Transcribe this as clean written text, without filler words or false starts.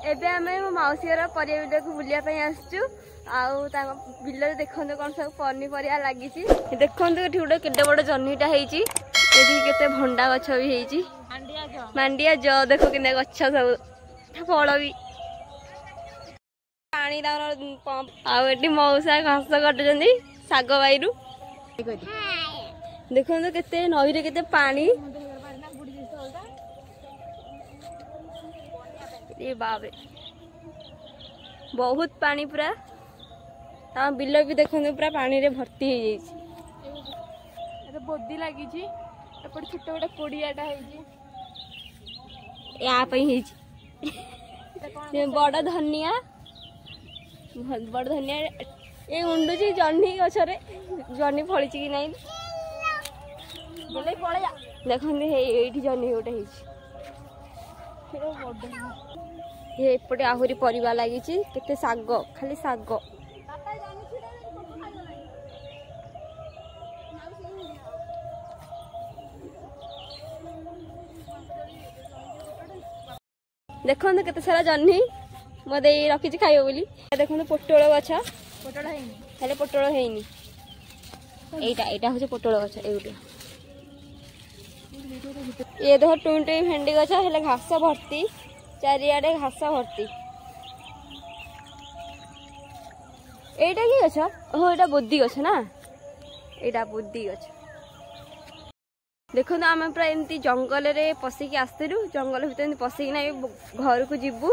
एबे आमे मो माउसी घर परिया बिल को बुलिया पे आसचु आउ ता बिल देखंदो कोन सब पनीपरिया लागि छि देखंदो एठी गोटे केडे बड़ जन्नीटा हेइछि एठी केते भंडा गछ भी हेइछि मांडिया ज देखो किने गछ सब फल भी पानी दार पंप आउ एठी मौसा घास कटजंदी साग बाइरु देखंदो केते नई रे केते पानी ये बाप रे बहुत पानी पूरा ता बिल भी देखो पूरा पानी रे भर्ती हो जाइए बोदी लगी छोट छोटे कोड़ियाटा बड़ धनिया बड़ धनिया ये उंडुची जह्नी गछरे जह्नी फली कि नहीं देखते ये जह्नी गोटे ये एपटे आहुरी परिवा लगी केते साग खाली साग देखो केते सारा जह्नी मते रखी खाइब बोली देखो पोटल गछ पोटल हैनी एटा हूँ पोटल गछ ये देख टुई टुई भेंडी गछ हेले घास भर्ती चारिआडे घास भर्ती एटा की गछ ओहो एटा बोदी गछ ना एटा बोदी गछ देखो आम पूरा एमती जंगल रे पशिकी आसलु जंगल भीतर पशिकी ना घर को जीवु